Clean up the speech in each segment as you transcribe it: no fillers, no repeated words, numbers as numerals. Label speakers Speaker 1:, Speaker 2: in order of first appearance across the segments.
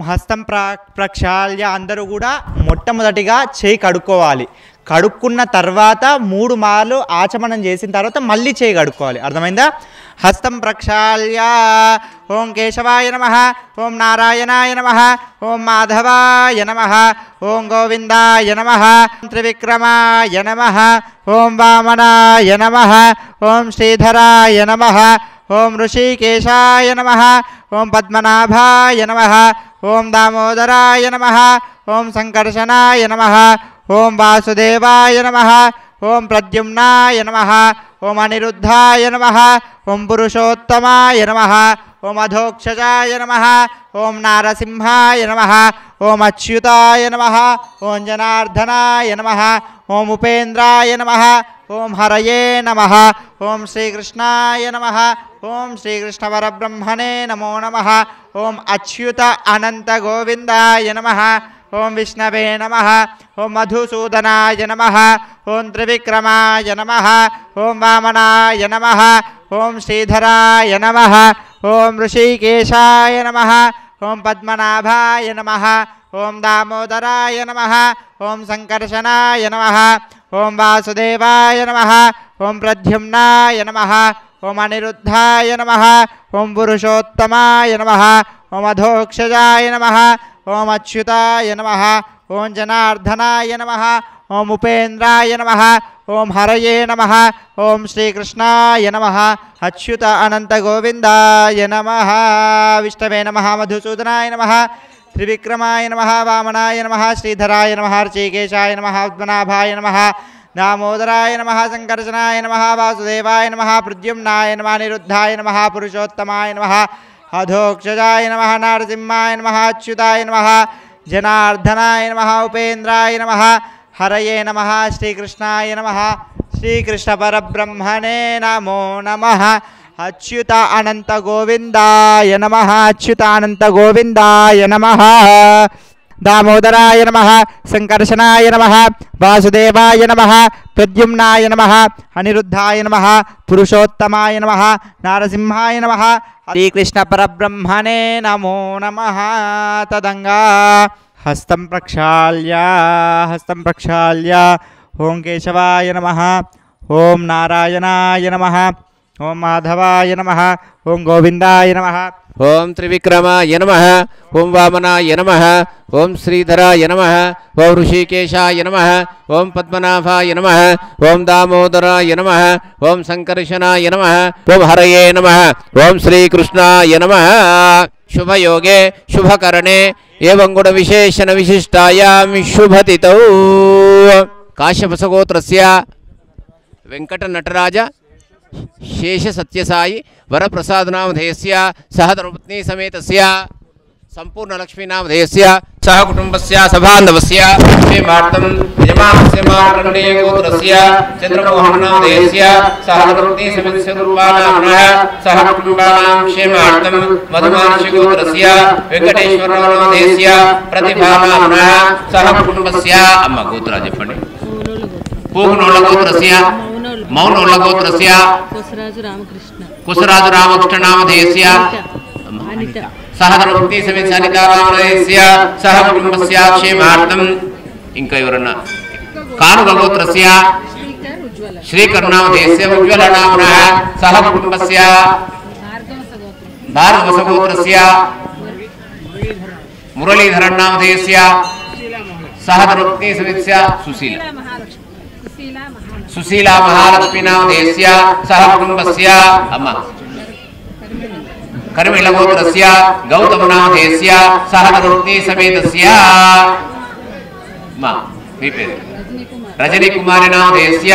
Speaker 1: హస్తం ప్రక్షాళ్య అందరూ కూడా మొట్టమొదటిగా చేయి కడుక్కోవాలి. కడుక్కున్న తర్వాత 3 మార్లు ఆచమనం చేసిన తర్వాత మళ్ళీ చేయి కడుక్కోవాలి. అర్థమైందా? హస్తం ప్రక్షాళ్య ఓం కేశవాయ నమః, ఓం నారాయణాయ నమః, ఓం మాధవాయ నమః, ఓం గోవిందాయ నమః, త్రివిక్రమాయ నమః, ఓం వామనాయ నమః, ఓం శ్రీధరాయ నమః, ఓం ఋషికేశాయ నమః, ఓం పద్మనాభాయ నమః, ఓం దామోదరాయ నమః, ఓం సంకర్షణాయ నమః, ఓం వాసుదేవాయ నమః, ఓం ప్రద్యుమ్నాయ నమః, ఓం అనిరుద్ధాయ నమః, ఓం పురుషోత్తమాయ నమః, ఓం అధోక్షజాయ నమః, ఓం నారసింహాయ నమః, ఓం అచ్యుతాయ నమః, ఓం జనార్దనాయ నమః, ఓం ఉపేంద్రాయ నమః, ఓం హరయే నమః, ఓం శ్రీకృష్ణాయ నమః, ఓం శ్రీకృష్ణ పరబ్రహ్మణే నమో నమః, ఓం అచ్యుత అనంత గోవిందాయ నమః, ఓం విష్ణవే నమః, ఓం మధుసూదనాయ నమః, ఓం త్రివిక్రమాయ నమః, ఓం వామనాయ నమః, ఓం శ్రీధరాయ నమః, ఓం ఋషికేశాయ నమః, ఓం పద్మనాభాయ నమః, ఓం దామోదరాయ నమః, ఓం సంకర్షణాయ నమః, ఓం వాసుదేవాయ నమః, ఓం ప్రద్యుమ్నాయ నమః, ఓం అనిరుద్ధాయ నమః, ఓం పురుషోత్తమాయ నమః, ఓం అధోక్షజాయ నమః, ఓం అచ్యుతాయ నమః, ఓం జనార్దనాయ నమః, ఓం ఉపేంద్రాయ నమః, ఓం హరయే నమః, ఓం శ్రీకృష్ణాయ నమః, అచ్యుత అనంత గోవిందాయ నమః, విష్ణవే నమః, మధుసూదనాయ నమః, త్రివిక్రమాయ నమః, వామనాయ నమః, శ్రీధరాయ నమః, ఋషికేశాయ నమః, పద్మనాభాయ నమః, దామోదరాయ నమః, సంకర్షణాయ నమః, వాసుదేవాయ నమః, ప్రద్యుమ్నాయ నమః, అనిరుద్ధాయ నమః, పురుషోత్తమాయ నమః, అధోక్షజాయ నమః, నారసింహాయ నమః, అచ్యుతాయ నమః, జనార్దనాయ నమః, ఉపేంద్రాయ నమః, హరయే నమః, శ్రీకృష్ణాయ నమః, శ్రీకృష్ణ పరబ్రహ్మణే నమో నమః, అచ్యుత అనంత గోవిందాయ నమః, అచ్యుత అనంత గోవిందాయ నమః, దామోదరాయ నమః, సంకర్షణాయ నమః, వాసుదేవాయ నమః, ప్రద్యుమ్నాయ నమః, అనిరుద్ధాయ నమః, పురుషోత్తమాయ నమః, నారసింహాయ నమః, శ్రీకృష్ణ పరబ్రహ్మణే నమో నమః. తదంగా హస్తం ప్రక్షాళ్య ఓం కేశవాయ నమః, ఓం నారాయణాయ నమః, ఓం మాధవాయ నమః, ఓం గోవిందాయ నమః,
Speaker 2: ఓం త్రివిక్రమాయ నమః, ఓం వామనాయ నమః, ఓం శ్రీధరాయ నమః, ఓం ఋషికేశాయ నమః, ఓం పద్మనాభాయ నమః, ఓం దామోదరాయ నమః, ఓం సంకర్షణాయ నమః, ఓం హరయే నమః, ఓం శ్రీకృష్ణాయ నమః. శుభయోగే శుభకరణే ఏవం గుణ విశేషణ విశిష్టాయాం శుభతిథౌ కాశ్యపసగోత్రస్య వెంకట నటరాజ శేష సత్యసాయి వరప్రసాదనామధేయస్య సహ ధర్మపత్ని సమేతస్య సంపూర్ణ లక్ష్మీనామధేయస్య సహ కుటుంబస్య సభాంధవస్య క్షేమార్థం యజమానస్య మార్కండే గోత్రస్య చంద్రమోహననామధేయస్య సహ ధర్మపత్ని సమేతస్య కుటుంబానాంః సహ కుటుంబానాం క్షేమార్థం మధుమానస్య గోత్రస్య వెంకటేశ్వరనామధేయస్య ప్రతిభానాంః సహ కుటుంబస్య అమ్మ గోత్రాలు చెప్పండి. పూగునోళ్ళ గోత్రస్య మౌనోళ్ళ గోత్రస్య కుసరాజు రామకృష్ణ నామధేయస్య సహ ధర్మపత్ని సమేత సనితానామధేయస్య సహ కుటుంబస్య క్షేమార్థం. ఇంకా ఎవరన్నా కానుగ గోత్రస్య శ్రీకర్ నామధేయస్య ఉజ్వల నామ్నః సహ కుటుంబస్య భార్గవస గోత్రస్య మురళీధర నామధేయస్య సహ ధర్మపత్ని సమేతస్య సుశీలా మహాలక్ష్మీ నామధేయస్య సహ కుటుంబస్య అమ్మ కర్మిళ గోత్రస్య గౌతమ నామధేయస్య సహ ధర్మపత్ని సమేతస్య మా మీ పేరు రజనీ కుమారి నామధేయస్య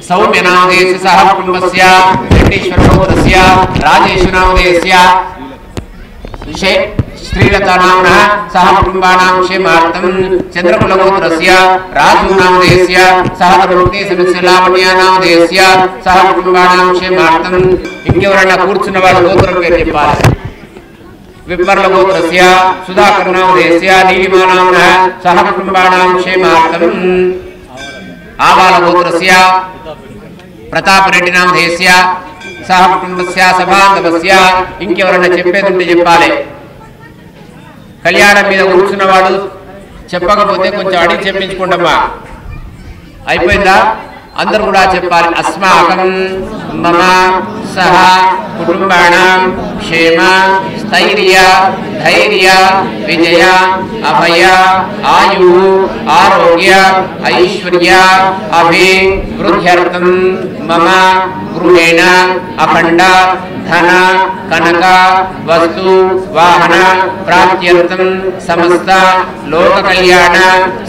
Speaker 2: సౌమ్య నామధేయస్య సహ కుటుంబస్య వెంకటేశ్వర గోత్రస్య రాజేష్ నామధేయస్య శ్రీలతా నామ్నః సహ కుటుంబానాం క్షేమార్థం చంద్రకుల గోత్రస్య రాజు నామధేయస్య సహ ధర్మపత్ని సమేతస్య లావణ్య నామధేయస్య సహ కుటుంబానాం క్షేమార్థం. ఇంకెవరన్నా కూర్చున్న వాళ్ళ గోత్రం పేరు చెప్పాలి. విప్పర్ల గోత్రస్య సుధాకర్ నామధేయస్య నీలిమా నామ్నః సహ కుటుంబానాం క్షేమార్థం. ఆవాల గోత్రస్య ప్రతాపరెడ్డి నామధేయస్య సహ కుటుంబస్య సభాంధవస్య. ఇంకెవరన్నా చెప్పేది ఉంటే చెప్పాలి. కళ్యాణం మీద కూర్చున్నవాడు చెప్పకపోతే కొంచెం అడిగి చెప్పించుకుంటామా. అయిపోయిందా? అందరూ కూడా చెప్పాలి. అస్మాకం మమ సహ కుటుంబానాం క్షేమ స్థైర్య ధైర్య విజయ అభయ ఆయు ఆరోగ్య ఐశ్వర్య అభివృద్ధ్యర్థం మమ గృహేణ అఖండ ధన కనక వస్తు వాహన ప్రాప్త్యర్థం సమస్త లోక కళ్యాణ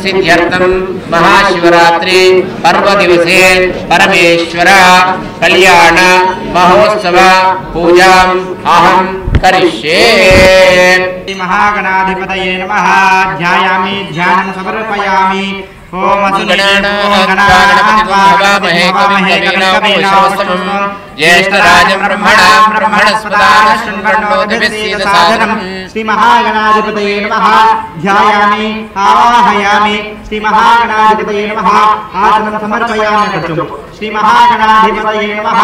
Speaker 2: సిద్ధ్యర్థం మహాశివరాత్రి పర్వ దివసే పరమేశ్వర కళ్యాణ మహోత్సవ పూజాం అహం కరిష్యే.
Speaker 1: శ్రీ మహాగణాధిపతయే నమః. ధ్యాయామి ధ్యానం సమర్పయామి. ఓం
Speaker 2: జ్యేష్ఠరాజం బ్రహ్మణాం బ్రహ్మణస్పదాన శృణ్వన్నోతిభిస్సీదసాదనం.
Speaker 1: శ్రీ మహాగణాధిపతయే నమః. ధ్యాయామి ఆవాహయామి. శ్రీ మహాగణాధిపతయే నమః. ఆసనం సమర్పయామి. శ్రీ మహాగణాధిపతయే నమః.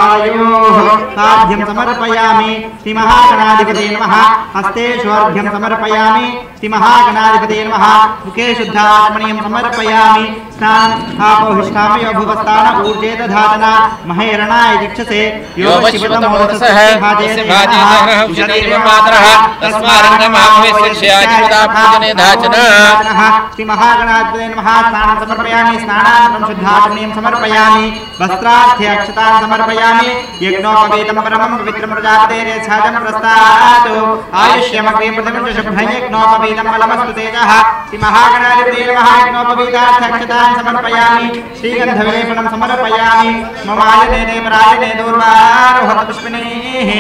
Speaker 1: ఆయోః సాధ్యం సమర్పయామి. శ్రీ మహాగణాధిపతయే నమః. హస్తేష్వర్ఘ్యం సమర్పయామి. శ్రీ మహాగణాధిపతయే నమః. ముఖే శుద్ధాత్మనీయం సమర్పయామి. స్నానం ఆపోహిష్టామి యోభువస్థాన ఊర్జే దధాతన మహేరణాయ చక్షసే యో శివతమోరసః భాజేతః ఉషతీవమాతరః తస్మారంగమాభవిష్యాజిపదాపూజనేధాచన. శ్రీ మహాగణాధిపతయే నమః. స్నానం సమర్పయామి. స్నానానంతరం శుద్ధాత్మనీయం సమర్పయామి. వస్త్రార్థే అక్షతాన్ సమర్పయామి. యజ్ఞోపవీతం పరమం పవిత్రం ప్రజాపతేరేఛాజం ప్రస్తాతు ఆయుష్యమగ్రే ప్రథమం శుభ్రం యజ్ఞోపవీతం బలమస్తు తేజః. శ్రీ మహాగణాధిపతయే నమః. యజ్ఞోపవీతార్థ అక్షతాన్ సమర్పయామి. శ్రీగంధవిలేపనం సమర్పయామి. మమాయనే పరాయనే దూర్వారోహత పుష్పిణీః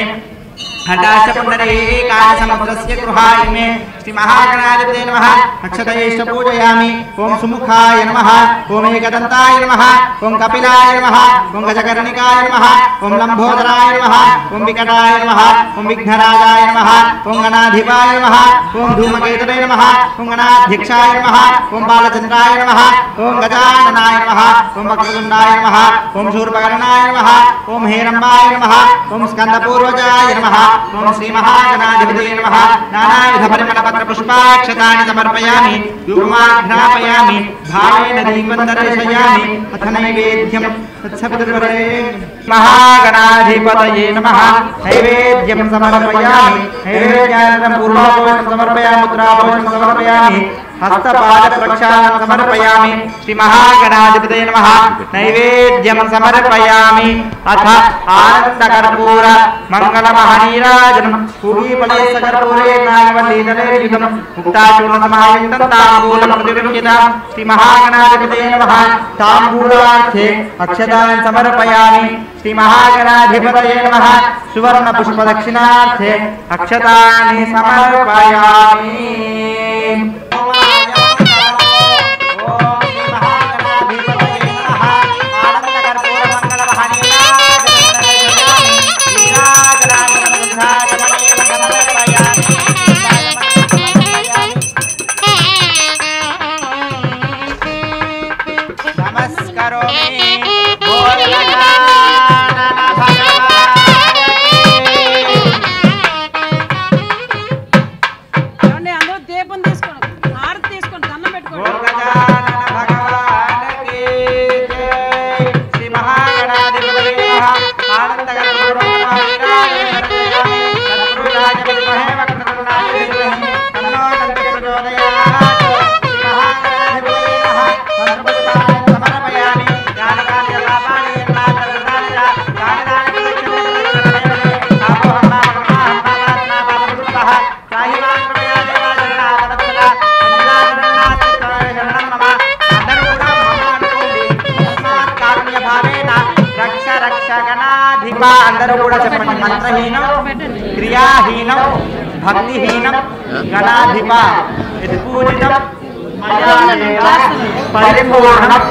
Speaker 1: హఠాశ పుండరీకాయ సముద్రస్య గృహాయ మే. శ్రీ మహాగణాధిపతయే నమః. అక్షతైశ్చ పూజయామి. ఓం సుముఖాయ నమః. ఓం ఏకదంతాయ నమః. ఓం కపిలాయ నమః. ఓం గజకర్ణికాయ నమః. ఓం లంబోదరాయ నమః. ఓం వికటాయ నమః. ఓం విఘ్నరాజాయ నమః. ఓం గణాధిపాయ నమః. ఓం ధూమకేతవే నమః. ఓం గణాధ్యక్షాయ నమః. ఓం బాలచంద్రాయ నమః. ఓం గజాననాయ నమః. ఓం వక్రతుండాయ నమః. ఓం శూర్పకర్ణాయ నమః. ఓం హేరంబాయ నమః. ఓం స్కందపూర్వజాయ నమః. ఓం శ్రీ మహాగణాధిపతయే నమః. నానావిధ పరిమళ పత్ర పుష్పాక్షతాని సమర్పయామి. ధూమాఘ్రాపయామి. భావేన దీపం దర్శయామి. అథ నైవేద్యం తత్సవితుర్వరే. మహాగణాధిపతయే నమః. నైవేద్యం సమర్పయామి. నైవేద్యానంతరం పూర్వాభోజనం సమర్పయామి. ముద్రాభోజనం సమర్పయామి. హస్తపాద ప్రక్షాళన సమర్పయామి. శ్రీ మహాగణాధిపతయే నమః. నైవేద్యం సమర్పయామి. అథ ఆనందకర్పూర మంగళమహనీరాజనం పూగీఫలేశకర్పూరే నాగవల్లీదలేయుధం ముక్తాచూర్ణ సమాయుక్తం తాంబూలం ప్రతిగృహ్యతాం. శ్రీ మహాగణాధిపతయే నమః. తాంబూలార్థే అక్షతాన్ సమర్పయామి. శ్రీ మహాగణాధిపతయే నమః. సువర్ణ పుష్ప దక్షిణార్థే అక్షతాని సమర్పయామి. అందరూ కూడా చెప్పండి. మంత్రహీనం, క్రియాహీనం, భక్తిహీనం గణాధిప పూజితం పరిపూర్ణం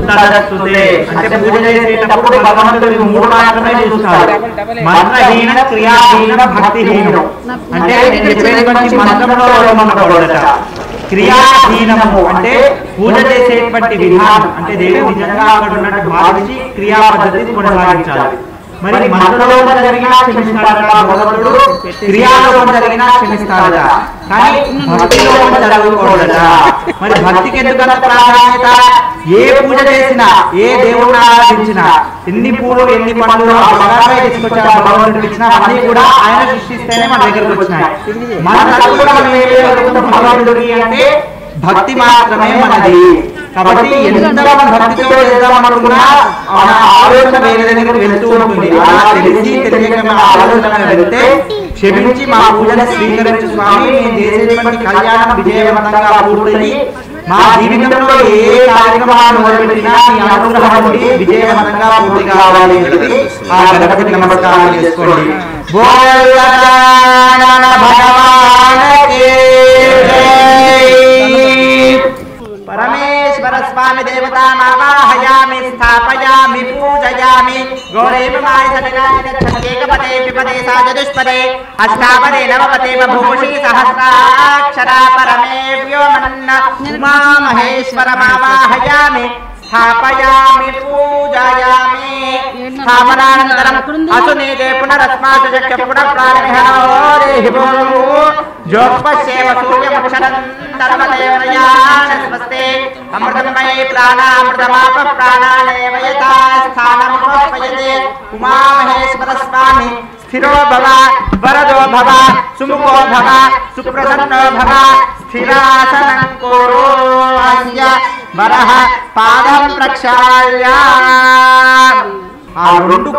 Speaker 1: తదస్తుతే. అంటే పూజ చేసేటప్పుడు భగవంతుడు మూడు మాత్రమే చూస్తాడు. మంత్రహీనం, క్రియాహీనం, భక్తిహీనం. అంటే చెప్పేటువంటి మంత్రంలో ఉండకూడదట. క్రియాహీనము అంటే పూజ చేసేటువంటి విధానం, అంటే దేవుడు నిజంగా అక్కడ ఉన్నట్టు భావించి క్రియా పద్ధతిని కొనసాగించాలి. మరి మనలోపం జరిగినా క్షమిస్తాడట భగవంతుడు, క్రియాలోపం జరిగినా క్షమిస్తాడట, కానీ భక్తిలోపం జరగకూడదట. మరి భక్తికి ఎందుకంత ప్రాధాన్యత? ఏ పూజ చేసినా, ఏ దేవుడిని ఆరాధించినా, ఎన్ని పూలు ఎన్ని పండ్లు ఆ భగవంతుడే తీసుకొచ్చి ఆ భగవంతుడికి ఇచ్చినా అన్నీ కూడా ఆయన సృష్టిస్తేనే మన దగ్గరకు వచ్చినాయి. మన కూడా మనం ఏం చేయగలుగుతాం భగవంతుడికి అంటే భక్తి మాత్రమే మనది. కాబట్టి ఎంత మనం భక్తితో చేద్దామనుకున్నా మన ఆలోచన వేరే దగ్గర వెళ్తూ ఉంటుంది. అలా తెలిసి తెలియక మన ఆలోచన వెళ్తే క్షమించి మా పూజను స్వీకరించు స్వామి, నేను చేసేటువంటి కళ్యాణం విజయవంతంగా పూర్తయి మా జీవితంలో ఏ కార్యక్రమాలు మొదలుపెట్టినా మీ అనుగ్రహం నుండి విజయవంతంగా పూర్తి కావాలి అనేది ఆ గణపతికి నమస్కారం చేసుకోండి. परमेश्वर स्वामी देवता नावाहयामि स्थापयामि पूजयामि गौरेवमाय सविनायकपदे विपदे सा चतुष्पदे अष्टापदे नवपदे बभूषि सहस्राक्षरा परमे व्योमन्न उमा महेश्वर मावाहयामि स्थापयामि पूजयामि स्थापनानन्तरम् असुनीते पुनरस्मात् चक्ष पुनःप्राणिहनोरेहिभो जोपस्येव सूर्यमक्षरं सर्वदेवयानस्मस्ते अमृतमये प्राणामृतमाप प्राणानेव यथा स्थानमुपयते उमा महेश्वर स्वामी स्थिरो भव वरदो भव सुमुखो भव सुप्रसन्नो भव स्थिरासनं कुरु अस्य वरः पादं प्रक्षाल्य ఆ రెండు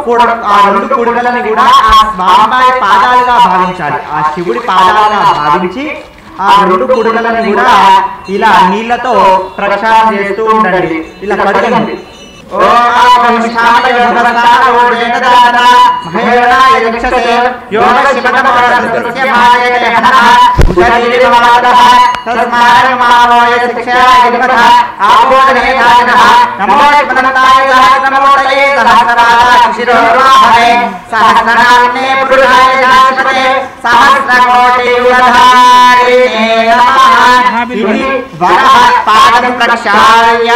Speaker 1: కూడలని కూడా ఆ స్వామివారి పాదాలుగా భావించాలి. ఆ శివుడి పాదాలుగా భావించి ఆ రెండు కూడలని కూడా ఇలా నీళ్లతో ప్రక్షాళన చేస్తూ ఉండండి. ఇలా కడగండి. ఓం శాంతయ భగవతారోజేనదాన మహేరణాయ యక్షతే యోగ శివనమోరస్య మాయేతే హనః ఉదరీరిమవాదః తస్మాయ మానోయ శిక్షాయ దివః ఆపోదనేతానః నమో శివనంతాయ సహస్రమూర్తయే సహస్రపాదాక్షిరోవాహనే సహస్రనామ్నే పురుషాయ శాశ్వతే సహస్రకోటియుగధారిణే నమః. ఇది వరః పాదం ప్రక్షాళ్య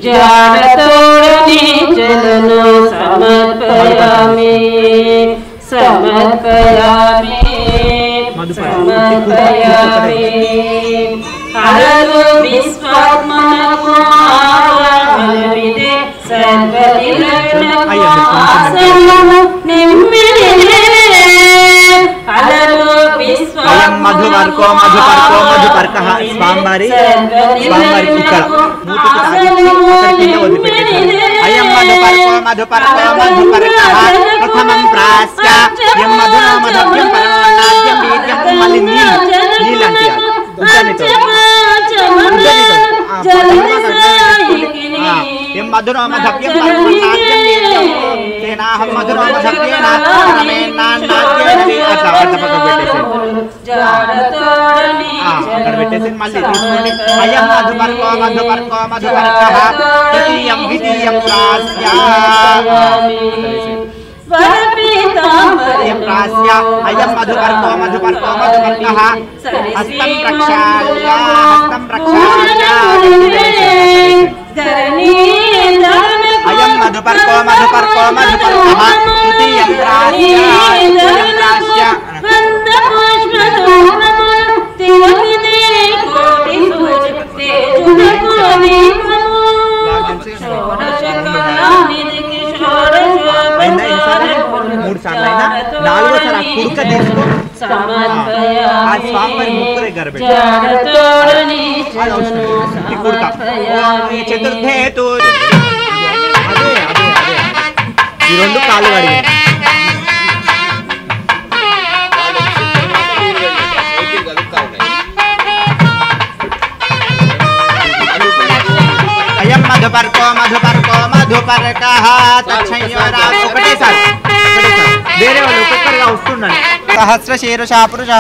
Speaker 3: జాడతోడని చలను సమర్పయామి సమర్పయామి సమర్పయామి హరలు విశ్వాత్మనకు ఆవరణమిదే సర్వదినకు ఆసనము నిమ్మిడే హరలు
Speaker 1: మధువర్కో మధుపర్కో మధుపర్కః స్వామివారి ఇక్కడ మూతికి తాగించి అక్కడ కింద వదిలిపెట్టేశారు. అయం మధుపర్కో మధుపర్కో మధుపర్కః ప్రథమం ప్రాస్య యం మధునా మధవ్యం పరమాన్నాద్యం వీర్యం మళ్ళీ నీళ్ళు అంటే యం మధునా మధవ్యం పరమాన్నాద్యం వీర్యం తేనాహం మధునా మధవ్యేన పరమేన్నాన్నాద్యం అట్లా పక్కకు పెట్టేశారు. అక్కడ పెట్టేసి మళ్ళీ తీసుకోండి. అయం మధుపర్కో మధుపర్కో మధుపర్కః ద్వితీయం ద్వితీయం ప్రాస్య ప్రాస్య అయం మధుపర్కో మధుపర్కో మధుపర్కః హస్తం ప్రక్షాళ్య హస్తం ప్రక్షాళ్య అయం మధుపర్కో మధుపర్కో మధుపర్కః తృతీయం ప్రాస్య తృతీయం ప్రాస్య మూడు సార్లు అయినా నాలుగోసారి ఆ కుడుక తీసుకో ఆ స్వామివారి ముక్కు దగ్గర పెట్టు. చతుర్థేతు అదే అదే అదే ఈ రెండు కాళ్ళు కడిగి అయం మధుపర్కో మధుపర్కో మధుపర్కః తచ్చయ్యోరా ఒకటేసారి వేరే వాళ్ళు ఒక్కొక్కరుగా వస్తుండండి. సహస్ర శీర్ష పురుష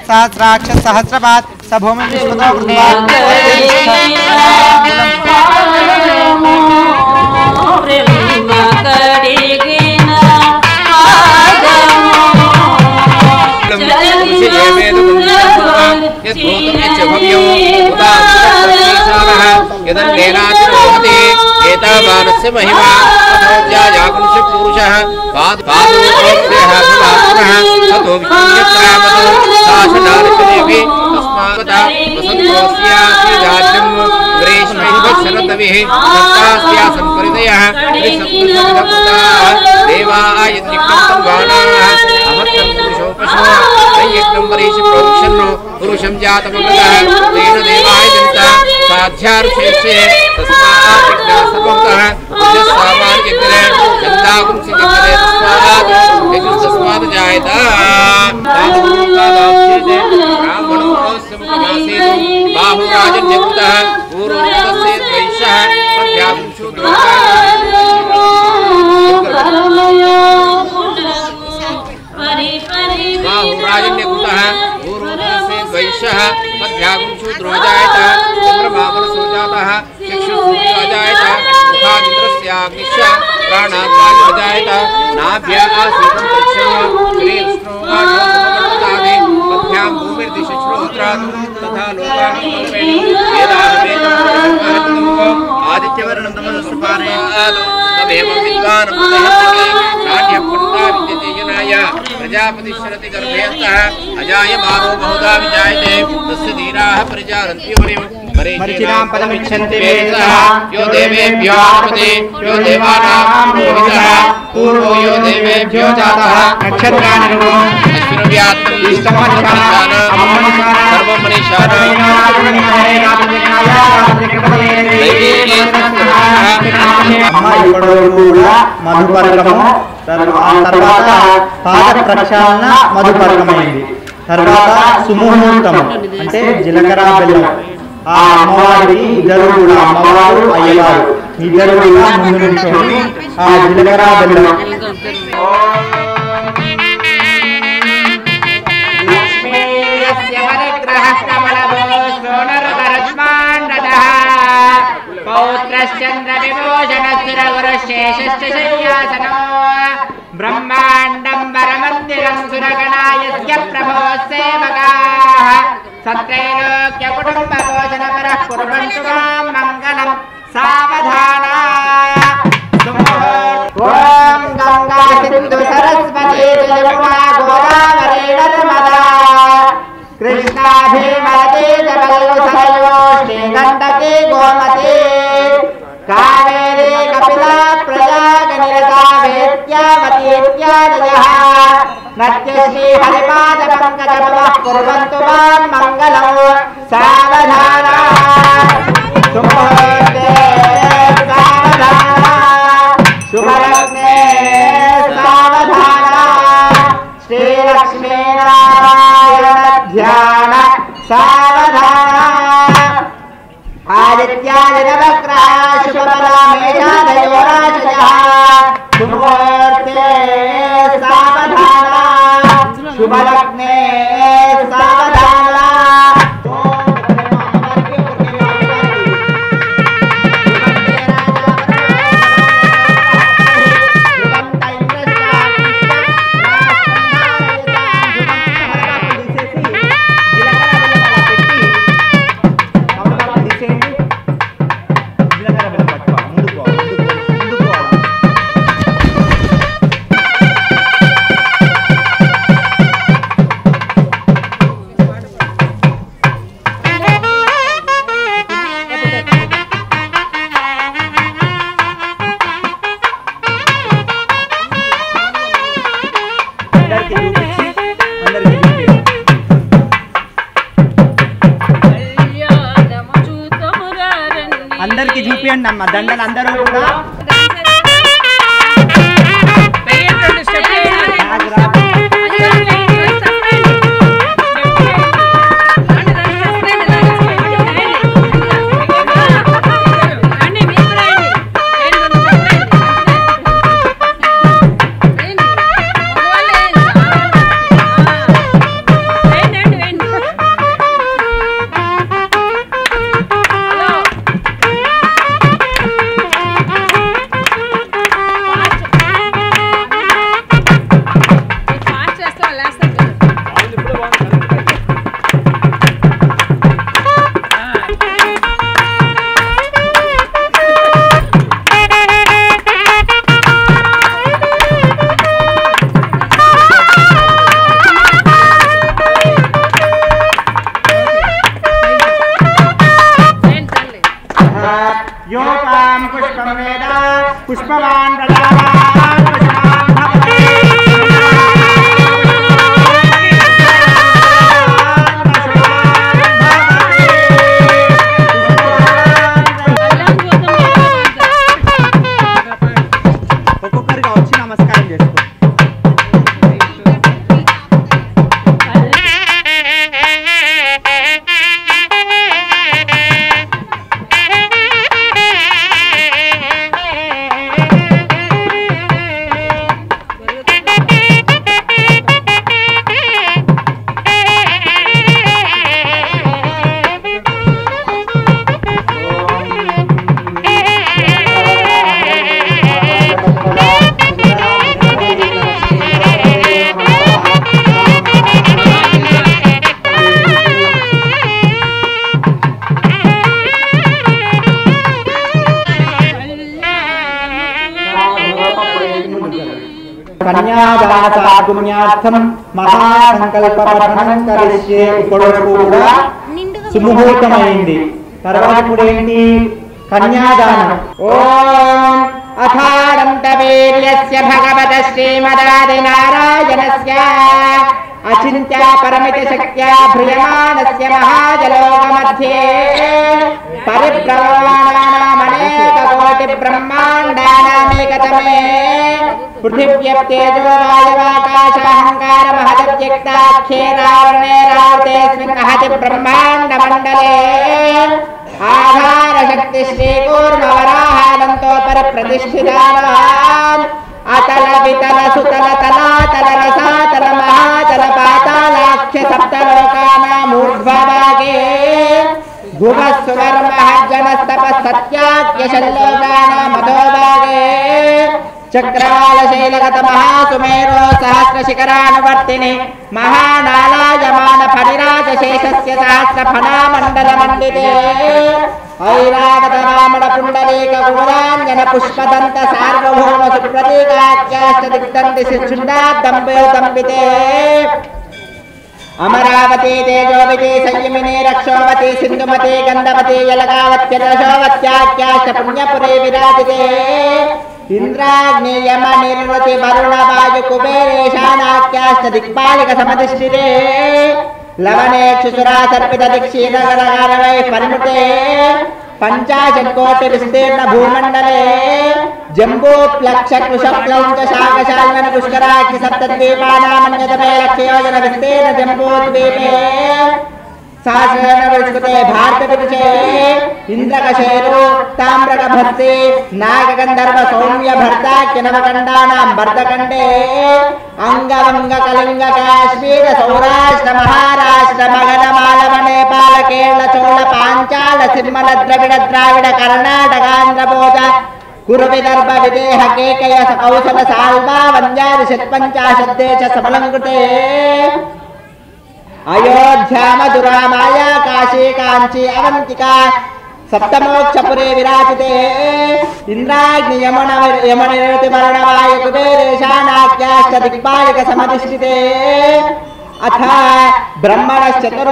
Speaker 1: సహస్రాక్ష సహస్రపాత్ సభూమి విశ్వతో
Speaker 2: महिमा पुंस पुरुषः पादोक्तेः भवात्मनः ततो विष्णुयत्रामतो शासनार्चनेभि तस्मात् वसन्तोऽस्यासि राज्यं ग्रीष्मैव शरदविः सप्तास्या संपरिदयः त्रिसप्तशतकृताः देवाः यज्ञं वाणाः अहत्तं पुरुषो पशुः यज्ञं वरीषि प्रोक्षन्नो पुरुषं जातमकृतः तेन देवाय जनता साध्यार्षेष्ये तस्मात् यज्ञः सर्वतः यज्ञस्सामान् यज्ञः चन्दागुं सिजते तस्मात् यज्ञस्तस्मात् जायते तादुकादास्यते ब्राह्मणो सम्पदासेतु बाहुराजन्यकृतः पूर्वोक्तस्य द्वैषः अध्यात्मं शूद्रोः बाहुराजन्यकृतः पूर्वोक्तस्य द्वैषः अध्यात्मं शूद्रो जायत चन्द्रमामनसो जातः चक्षुसूर्यो जायत मुखादिन्द्रस्याग्निश्च प्राणाद्वायो जायत नाभ्यः आसीतं तक्षः श्रीविष्णो वाचोपवर्ततादि पद्भ्यां भूमिर्दिशश्रोत्रात् तथा लोकाः आदित्यवर्णं तमस्पाने तमेव विद्वान् नाट्यपण्डिता विद्यते जनाय प्रजापतिश्रति गर्भयन्तः अजायमानो बहुधा विजायते तस्य धीराः परिचारन्ति हरिं
Speaker 1: परिचिनां पदमिच्छन्ति वेदः
Speaker 2: यो देवेभ्यो आरभते यो देवानां पुरोहितः पूर्वो यो देवेभ्यो जातः
Speaker 1: नक्षत्राणि
Speaker 2: अश्विनव्यात्तम् सर्वं मनीषाणां
Speaker 1: మధుపర్కము తర్వాత పాద ప్రక్షాళన మధుపర్కమైంది. తర్వాత సుముహూర్తము అంటే జీలకర్ర బెల్లం. ఆ అమ్మవారికి ఇద్దరు కూడా అమ్మవారు అయ్యవారు ఇద్దరు కూడా ముందు నుంచొని ఆ జీలకర్ర బెల్లం
Speaker 4: ब्रह्मांडं वरमन्दिरं सुरगणायस्य प्रभो सेवकाः सत्रैलोक्य कुटुम्बभोजनपरः कुर्वन्तु मां मङ्गलं सावधाना ॐ गंगा सिन्धु सरस्वती यमुना गोदावरी नर्मदा कृष्णा भीमवती जगल्लसरयोष्णी गण्डकी गोमती कावेरी कपिला प्रयागनिरता वेद्यावती इत्यादयः नत्यश्री हरिपादपङ्कजपवः कुर्वन्तु मां मङ्गलं सावधाना सुमुहूर्ते सावधाना शुभलग्ने सावधाना श्रीलक्ष्मीनारायण ध्यान सावधाना आदित्यादिनवग्रह शुभफला मेधादयो राजयः सुमुहूर्ते सावधाना शुभलग्ने सावधाना అందరికి చూపియండి అమ్మ దండలు అందరూ కూడా
Speaker 1: పుష్పవాన్ ప్రజావాన్ పశుమాన్ భవతి. ఒక్కొక్కరిగా వచ్చి నమస్కారం చేసుకో. కన్యాదానపుణ్యార్థం మహాసంకల్పపఠనం కరిష్యే. ఇక్కడ కూడా సుముహూర్తమైంది. తర్వాత ఇప్పుడు ఏంటి? కన్యాదానం. ఓం అథానంతవీర్యస్య భగవత శ్రీమదాదినారాయణస్య అచింత్య పరిమితి శక్త్యా భ్రియమాణస్య మహాజలోకమధ్యే పరిభ్రమమాణానామనేక కోటి బ్రహ్మాండానామేకతమే పృథివ్యప్తేజో వాయువాకాశాహంకార మహదవ్యక్తాఖ్యేరావణేరావృతేస్మిన్ మహతి బ్రహ్మాండమండలే ఆధార శక్తి శ్రీకూర్మవరాహానంతోపరి ప్రతిష్ఠితానాం అతల వితల సుతల తలాతల రసాతల మహాతల పాతాళాఖ్య సప్తలోకానామూర్ధ్వభాగే భువస్సువర్మహర్జనస్తప సత్యాఖ్యశల్లోకానామధోభాగే చక్రవాళశైలగత మహాసుమేరో సహస్రశిఖరానువర్తిని మహానాలాయమాన ఫణిరాజశేషస్య సహస్రఫణామండలమండితే ఐరావత వామన పుండరీక కుమరాంజన పుష్పదంత సార్వభౌమ సుప్రతీకాఖ్యాశ్చ దిగ్దండి శిక్షుండాద్దంబితే అమరావతి తేజోవతి సంయమిని రక్షోవతి సింధుమతి గంధవతి యలగావత్యదశోవత్యాఖ్యాశ్చ పుణ్యపురే విరాజితే ఇంద్రాగ్ని యమ నిర్వృతి వరుణ వాయు కుబేరేశానాఖ్యాశ్చ దిక్పాలిక సమధిష్ఠితే లవణేక్షుసురా సర్పిత దిక్షీరగరగారవై పరిణుతే పంచాశత్కోటి విస్తీర్ణ భూమండలే జంబూప్లక్ష కృషప్లంచ శాకశాల్వన పుష్కరాక్షి సప్తద్వీపానామన్యతమే లక్షయోజన విస్తీర్ణ జంబూద్వీపే సహస్రేణ విస్కృతే భారతవిదుషే ఇంద్రకశేరు తామ్రకభర్తి నాగగంధర్వ సౌమ్య భర్తాఖ్యనవకండానాం భర్తకండే అంగవంగ కళింగ కాశ్మీర సౌరాష్ట్ర మహారాష్ట్ర మగధ మాలవ నేపాల కేరళ చోళ పాంచాల సిమ్మల ద్రవిడ ద్రావిడ కర్ణాటకాంధ్రబోధ కురు విదర్భ విదేహ కేకయ కౌశల సాల్వా వంజారి షట్పంచాశద్దేశ సఫలంకృతే అయోధ్యా మధురా మాయా కాశీ కాంచీ అవంతికా సప్తమోక్షపురే విరాజితే ఇంద్రాగ్ని యమనిరతి మరణవాయు కుబేరేశానాఖ్యాశ్చ దిక్పాలిక సమధిష్ఠితే అథ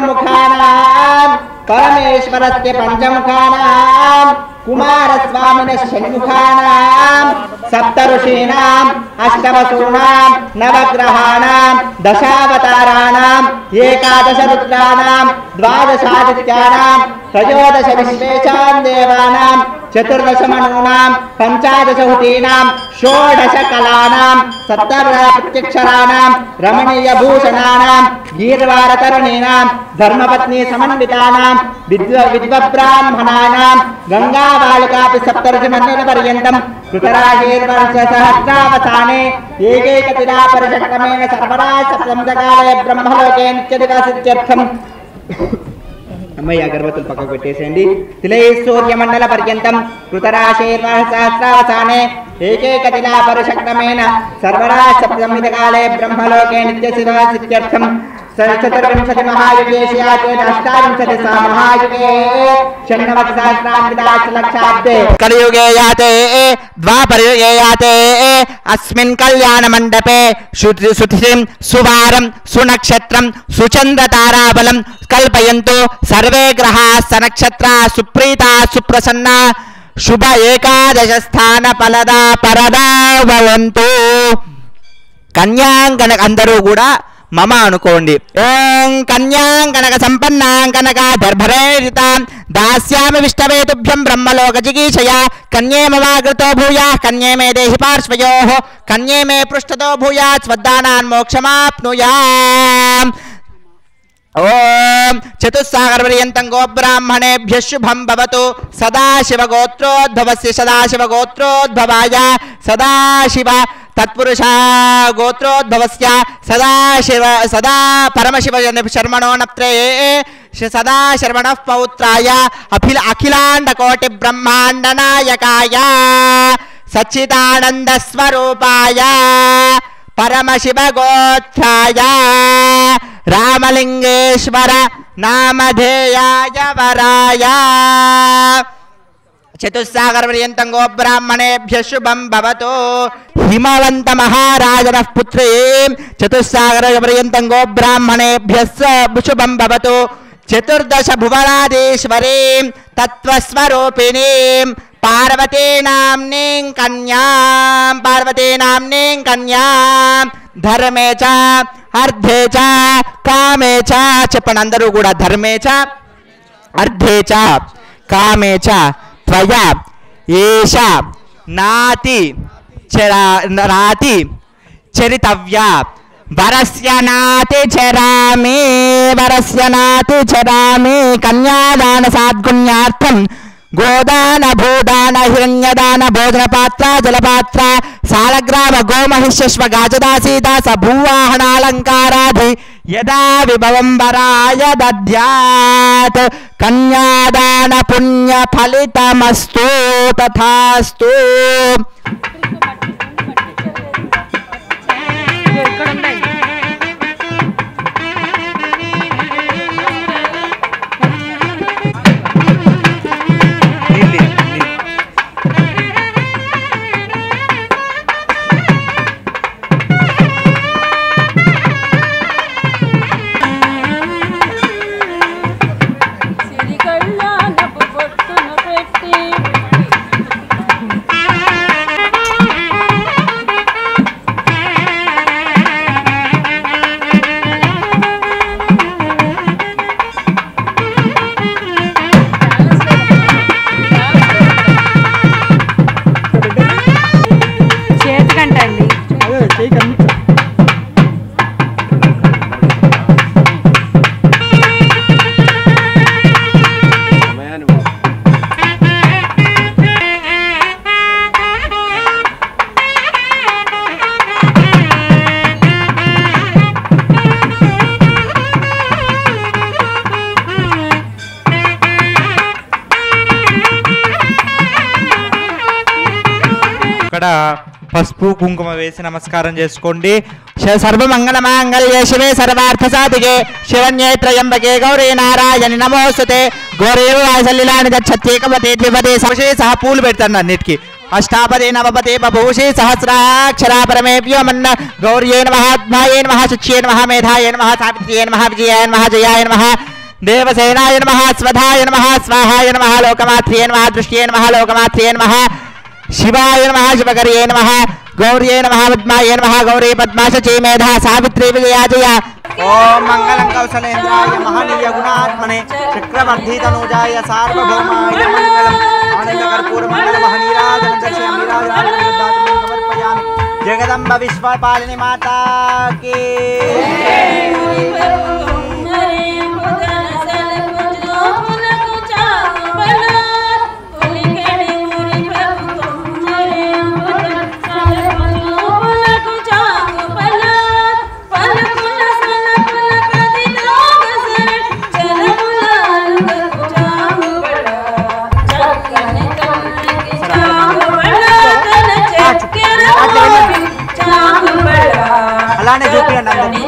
Speaker 1: బ్రహ్మణశ్చతుర్ముఖానాం పరమేశ్వరస్య పంచముఖానాం కుమారస్వామిన షణ్ముఖానాం సప్త ఋషీణాం అష్టవసూనాం నవగ్రహాణాం దశావతారాణాం ఏకాదశ రుద్రాణాం ద్వాదశాదిత్యానాం త్రయోదశ విశ్వేశాం దేవానాం చతుర్దశ మనూనాం పంచాదశ హుతీనాం షోడశ కళానాం సప్తప్రత్యక్షరాణాం రమణీయ భూషణానాం గీర్వారతరుణీనాం ధర్మపత్ని సమన్వితానాం విద్వబ్రాహ్మణానాం గంగాబాలికాపి సప్తర్షిమన్యుల పర్యంతం కృతరాశీర్వర్ష సహస్రావసానే ఏకైకతిరా పరిషక్రమేణ సర్వదా సప్తంసకాలే బ్రహ్మలోకే నిత్యదివాసిత్యర్థం. అమ్మయ్య అగరబత్తులు పక్కకు పెట్టేసేయండి. తిలై సూర్యమండల పర్యంతం కృతరాశీర్వర్షసహస్రావసానే ఏకైకతిలా పరిషక్రమేణ సర్వదా సప్తమితకాలే బ్రహ్మలోకే నిత్యదివాసిత్యర్థం. చతుర్వింశతి మహాయుగే అష్టావింశతి మహాయుగే షణ్ణవతి సహస్రాంబిదాశలక్షాబ్దే కలియుగే యాతే ద్వాపరయుగే యాతే అస్మిన్ కళ్యాణ మండపే శుతిం సువారం సునక్షత్రం సుచంద్ర తారాబలం కల్పయంతు సర్వే గ్రహా సనక్షత్రా సుప్రీతా సుప్రసన్నా శుభ ఏకాదశ స్థాన ఫలదా పరదా భవంతు. కన్యాంకనక అందరూ కూడా మమ అనుకోండి. ఓం కన్యాంకనక సంపన్నాంకనక దర్భరేరితాం దాస్యామి విష్ణవేతుభ్యం బ్రహ్మలోక జిగీషయ. కన్యే మమాగృతో భూయా కన్యే మే దేహి పార్శ్వయోః కన్యే మే పృష్ఠతో భూయాత్ స్వద్దానాన్ మోక్షమాప్నుయాం. ఓం చతుస్సాగరపర్యంతం గోబ్రాహ్మణేభ్యః శుభం భవతు. సదాశివగోత్రోద్భవస్య సదాశివగోత్రోద్భవాయ సదాశివ తత్పురుషా గోత్రోద్భవస్య సదా పరమశివ శర్మణో నప్త్రే సదా శర్మణః పౌత్రాయ అఖిలాండకోటి బ్రహ్మాండ నాయకాయ సచ్చిదానంద స్వరూపాయ పరమశివ గోత్రాయ రామలింగేశ్వర నామధేయాయ వరాయ. చతుస్సాగరపర్యంతం గోబ్రాహ్మణేభ్యః శుభం భవతు. హిమవంత మహారాజనః పుత్రీం చతుస్సాగరపర్యంతం గోబ్రాహ్మణేభ్యః శుభం భవతు. చతుర్దశ భువనాధీశ్వరీం తత్వస్వరూపిణీం పార్వతీనామ్నీం కన్యాం ధర్మే చ అర్థే చ కామే చ. చెప్పండి అందరూ కూడా. ధర్మే చ అర్థే చ కామే చ త్వయా ఏష నాతి చరితవ్యా. వరస్య నాతి చరామి కన్యాదాన సాద్గుణ్యార్థం గోదాన భూదాన హిరణ్యదాన భోజన పాత్ర జలపాత్ర సాలగ్రామ గోమహిష్యశ్వ గాజదాసీదాస భూవాహనాలంకారాధి యదా విభవం వరాయ దద్యాత్ కన్యాదాన పుణ్య ఫలితమస్తు తథాస్తు. పసుపు కుంకుమ వేసి నమస్కారం చేసుకోండి. సర్వమంగళ మాంగళ్యే శివే సర్వార్థ సాధికే శివన్యే త్రయంబకే గౌరీ నారాయణి నమోస్తుతే. గౌరీ వాసల్లిలాని దచ్చత్యేకవతే ద్విపదే సహే సహ పూలు పెడతాను అన్నిటికీ. అష్టాపదే నవపదే బభూషి సహస్రాక్షరా పరమేభ్యో మన్న గౌర్యే నమః ఆత్మాయే నమః శుచ్యే నమః మేధాయే నమః సావిత్ర్యే నమః విజయాయ నమః జయాయ నమః దేవసేనాయ నమః స్వధాయ నమః స్వాహాయ నమః లోకమాత్ర్యే నమః దృష్ట్యే నమః లోకమాత్ర్యే నమః శివాయ నమః శివకర్యే నమః గౌర్యే నమః పద్మాయ నమః గౌరీ పద్మాశచీ మేధా సావిత్రీ విజయా జయ. ఓం మంగళం కౌసలేంద్రాయ మహనీయ గుణాత్మనే చక్రవర్తి తనూజాయ సార్వభౌమాయ మంగళం ఆనందకర్పూర మంగళ మహనీరాజనం దర్శయామి రాజాను సమర్పయామి. జగదంబ విశ్వపాలిని మాతాకి అలానే చూపించండి.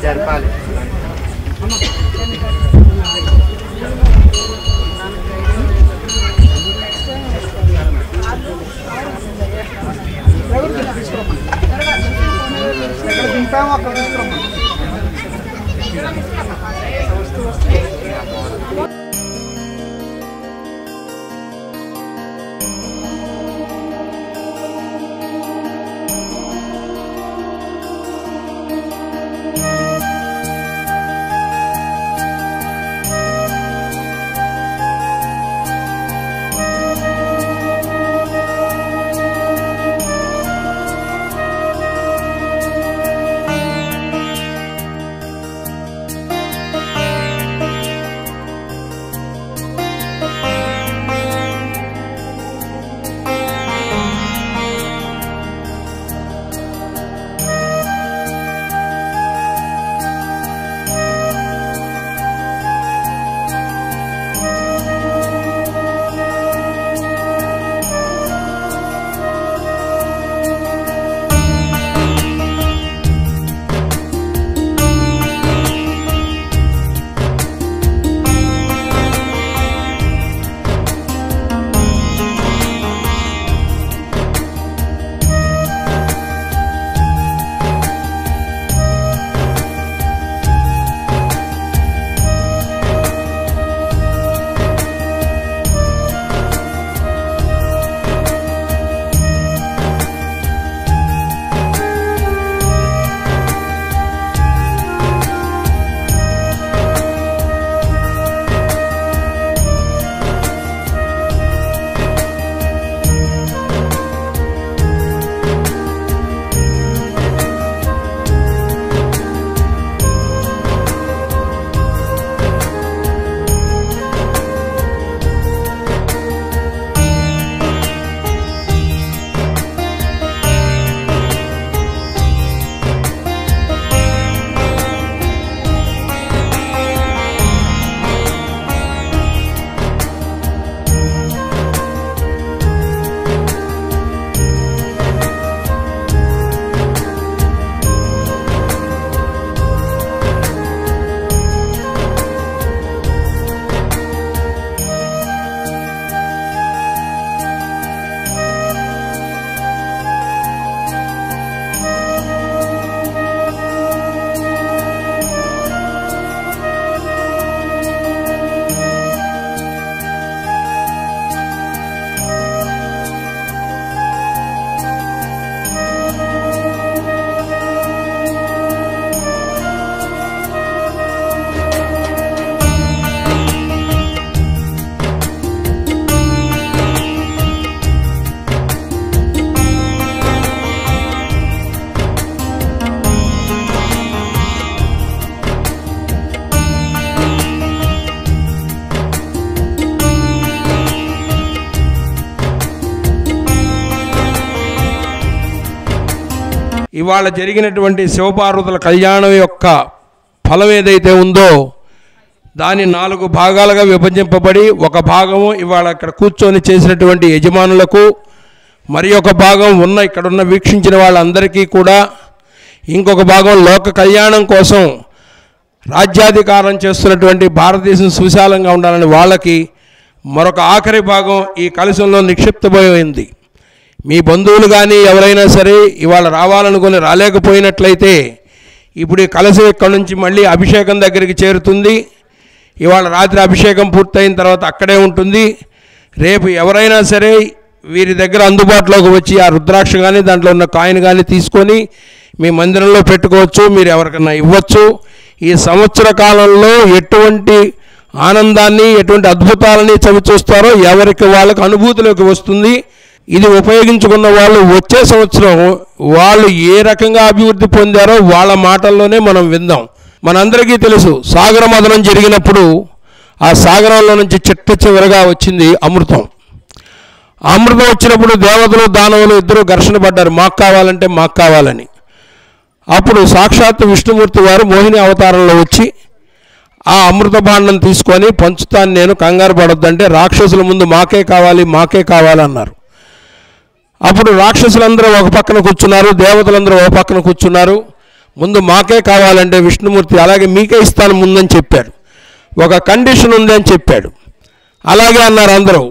Speaker 1: జరపాలి.
Speaker 5: ఇవాళ జరిగినటువంటి శివపార్వతుల కళ్యాణం యొక్క ఫలం ఏదైతే ఉందో దాని 4 భాగాలుగా విభజింపబడి ఒక భాగము ఇవాళ ఇక్కడ కూర్చొని చేసినటువంటి యజమానులకు, మరి ఒక భాగం ఇక్కడున్న వీక్షించిన వాళ్ళందరికీ కూడా, ఇంకొక భాగం లోక కళ్యాణం కోసం రాజ్యాధికారం చేస్తున్నటువంటి భారతదేశం సువిశాలంగా ఉండాలని వాళ్ళకి, మరొక ఆఖరి భాగం ఈ కలశంలో నిక్షిప్తమైంది. మీ బంధువులు కానీ ఎవరైనా సరే ఇవాళ రావాలనుకుని రాలేకపోయినట్లయితే ఇప్పుడు ఈ కలశం ఇక్కడ నుంచి మళ్ళీ అభిషేకం దగ్గరికి చేరుతుంది. ఇవాళ రాత్రి అభిషేకం పూర్తయిన తర్వాత అక్కడే ఉంటుంది. రేపు ఎవరైనా సరే వీరి దగ్గర అందుబాటులోకి వచ్చి ఆ రుద్రాక్ష కానీ దాంట్లో ఉన్న కాయిన్ కానీ తీసుకొని మీ మందిరంలో పెట్టుకోవచ్చు, మీరు ఎవరికన్నా ఇవ్వచ్చు. ఈ సంవత్సర కాలంలో ఎటువంటి ఆనందాన్ని, ఎటువంటి అద్భుతాలని చవిచూస్తారో ఎవరికి వాళ్ళకు అనుభూతిలోకి వస్తుంది. ఇది ఉపయోగించుకున్న వాళ్ళు వచ్చే సంవత్సరం వాళ్ళు ఏ రకంగా అభివృద్ధి పొందారో వాళ్ళ మాటల్లోనే మనం విందాం. మనందరికీ తెలుసు, సాగర మదనం జరిగినప్పుడు ఆ సాగరంలో నుంచి చిట్ట చివరగా వచ్చింది అమృతం. అమృతం వచ్చినప్పుడు దేవతలు దానవులు ఇద్దరు ఘర్షణ పడ్డారు, మాకు కావాలంటే మాకు కావాలని. అప్పుడు సాక్షాత్ విష్ణుమూర్తి వారు మోహిని అవతారంలో వచ్చి ఆ అమృత భాండం తీసుకొని పంచుతాను నేను, కంగారు పడొద్దంటే రాక్షసుల ముందు మాకే కావాలన్నారు. అప్పుడు రాక్షసులందరూ ఒక పక్కన కూర్చున్నారు, దేవతలందరూ ఒక పక్కన కూర్చున్నారు. ముందు మాకే కావాలంటే విష్ణుమూర్తి అలాగే మీకే ఇస్తాను ముందని చెప్పాడు. ఒక కండిషన్ ఉంది అని చెప్పాడు. అలాగే అన్నారు అందరూ,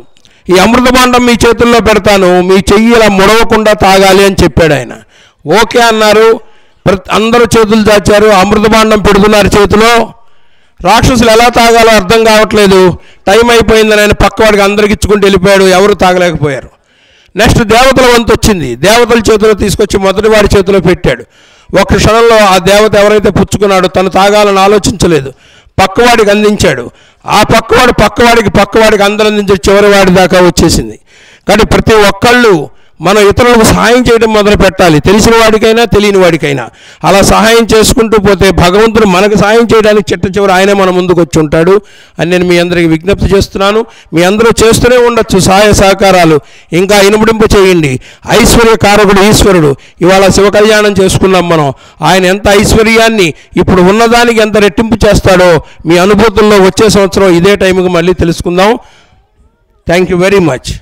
Speaker 5: ఈ అమృత భాండం మీ చేతుల్లో పెడతాను, మీ చెయ్యి ఇలా ముడవకుండా తాగాలి అని చెప్పాడు ఆయన. ఓకే అన్నారు. అందరూ చేతులు చాచారు, అమృత భాండం పెడుతున్నారు చేతిలో. రాక్షసులు ఎలా తాగాలో అర్థం కావట్లేదు. టైం అయిపోయిందని ఆయన పక్కవాడికి అందరికి ఇచ్చుకుంటూ వెళ్ళిపోయాడు, ఎవరు తాగలేకపోయారు. నెక్స్ట్ దేవతల వంతు వచ్చింది. దేవతల చేతిలో తీసుకొచ్చి మొదటి వాడి చేతిలో పెట్టాడు. ఒక క్షణంలో ఆ దేవత ఎవరైతే పుచ్చుకున్నాడో తను తాగాలని ఆలోచించలేదు, పక్కవాడికి అందించాడు. ఆ పక్కవాడికి అందరూ అందించి చివరి వాడి దాకా వచ్చేసింది. కాబట్టి ప్రతి ఒక్కళ్ళు మనం ఇతరులకు సహాయం చేయడం మొదలు పెట్టాలి, తెలిసిన వాడికైనా తెలియని వాడికైనా. అలా సహాయం చేసుకుంటూ పోతే భగవంతుడు మనకు సహాయం చేయడానికి చిట్ట చివరి ఆయనే మన ముందుకు వచ్చి ఉంటాడు అని నేను మీ అందరికీ విజ్ఞప్తి చేస్తున్నాను. మీ అందరూ చేస్తూనే ఉండొచ్చు సహాయ సహకారాలు, ఇంకా ఇనుముడింపు చేయండి. ఐశ్వర్యకారకుడు ఈశ్వరుడు. ఇవాళ శివ కళ్యాణం చేసుకున్నాం మనం. ఆయన ఎంత ఐశ్వర్యాన్ని ఇప్పుడు ఉన్నదానికి ఎంత రెట్టింపు చేస్తాడో మీ అనుభూతుల్లో వచ్చే సంవత్సరం ఇదే టైంకి మళ్ళీ తెలుసుకుందాం. Thank you very much.